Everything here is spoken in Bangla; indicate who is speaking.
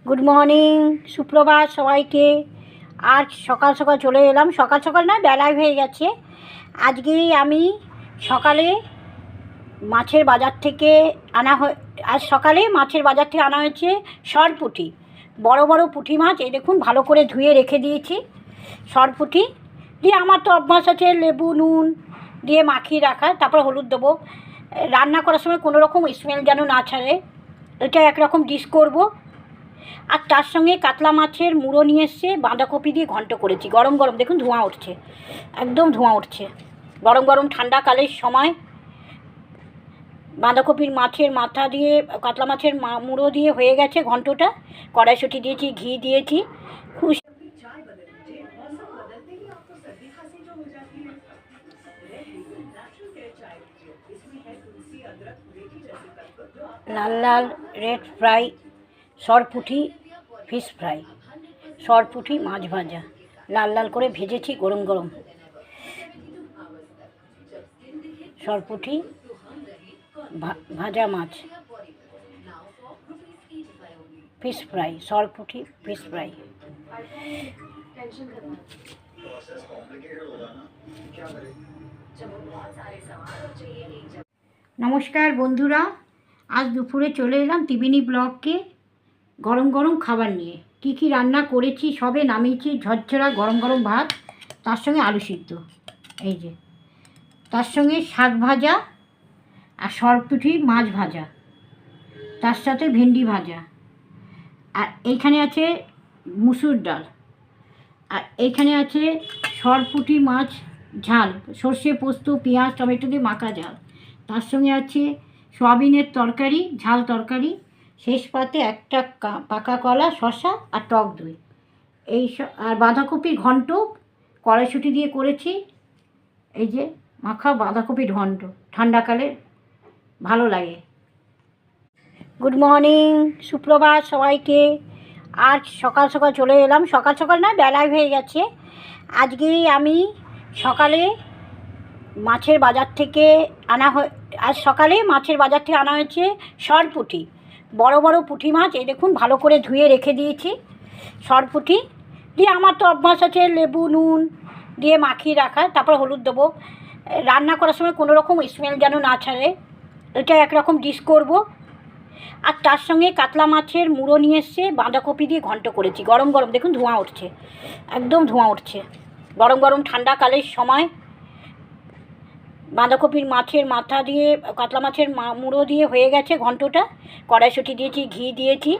Speaker 1: গুড মর্নিং, সুপ্রভাত সবাইকে। আজ সকাল সকাল চলে এলাম, সকাল সকাল না বেলায় হয়ে গেছে। আজকে আমি সকালে মাছের বাজার থেকে আজ সকালে মাছের বাজার থেকে আনা হয়েছে সরপুঁটি, বড় বড় পুঁটি মাছ। এই দেখুন, ভালো করে ধুয়ে রেখে দিয়েছি সরপুঁটি দিয়ে। আমার তো অভ্যাস আছে লেবু নুন দিয়ে মাখিয়ে রাখা, তারপর হলুদ দেবো। রান্না করার সময় কোনো রকম স্মেল যেন না ছাড়ে, এটা একরকম ডিশ করব। আর তার সঙ্গে কাতলা মাছের মুড়ো নিয়ে এসছে, বাঁধাকপি দিয়ে ঘন্ট করেছি। গরম গরম দেখুন ধোঁয়া উঠছে, একদম ধোঁয়া উঠছে। গরম গরম ঠান্ডাকালের সময় বাঁধাকপির মাছের মাথা দিয়ে কাতলা মাছের মুড়ো দিয়ে হয়ে গেছে ঘন্টটা। কড়াইশুঁটি দিয়েছি, ঘি দিয়েছি। লাল লাল রেড ফ্রাই সরপুঁটি ফিশ ফ্রাই, সরপুঁটি মাছ ভাজা লাল লাল করে ভেজেছি গরম গরম। সরপুঁটি ভাজা মাছ, ফিশ ফ্রাই, সরপুঁটি ফিশ ফ্রাই। নমস্কার বন্ধুরা, আজ দুপুরে চলে এলাম ত্রিবেণী ব্লগকে গরম গরম খাবার নিয়ে। কি কি রান্না করেছি সবে নামিয়েছি। ঝরঝরা গরম গরম ভাত, তার সঙ্গে আলু সিদ্ধ, এই যে, তার সঙ্গে শাক ভাজা আর সরপুঁটি মাছ ভাজা, তার সাথে ভেন্ডি ভাজা, আর এইখানে আছে মুসুর ডাল, আর এইখানে আছে সরপুঁটি মাছ ঝাল, সর্ষে পোস্ত পেঁয়াজ টমেটো দিয়ে মাখা ঝাল, তার সঙ্গে আছে সয়াবিনের তরকারি, ঝাল তরকারি, শেষ পাতে একটা পাকা কলা, শসা আর টক দই। এই আর বাঁধাকপির ঘন্ট কড়াইশুঁটি দিয়ে করেছি। এই যে মাখা বাঁধাকপির ঘন্ট, ঠান্ডাকালে ভালো লাগে। গুড মর্নিং, সুপ্রভাত সবাইকে। আজ সকাল সকাল চলে এলাম, সকাল সকাল না বেলায় হয়ে গেছে। আজকে আমি সকালে মাছের বাজার থেকে আজ সকালে মাছের বাজার থেকে আনা হয়েছে সরপুঁটি, বড় বড় পুঁটি মাছ। এই দেখুন, ভালো করে ধুয়ে রেখে দিয়েছি সরপুঁটি দিয়ে। আমার তো অভ্যাস আছে লেবু নুন দিয়ে মাখিয়ে রাখা, তারপর হলুদ দেবো। রান্না করার সময় কোনো রকম স্মেল যেন না ছাড়ে, এটা একরকম ডিশ করব। আর তার সঙ্গে কাতলা মাছের মুড়ো নিয়ে এসছে, বাঁধাকপি দিয়ে ঘন্ট করেছি। গরম গরম দেখুন ধোঁয়া উঠছে, একদম ধোঁয়া উঠছে। গরম গরম ঠান্ডাকালের সময় বাঁধাকপির মাছের মাথা দিয়ে কাতলা মাছের মুড়ো দিয়ে হয়ে গেছে ঘন্টটা। কড়াইশুঁটি দিয়েছি, ঘি দিয়েছি।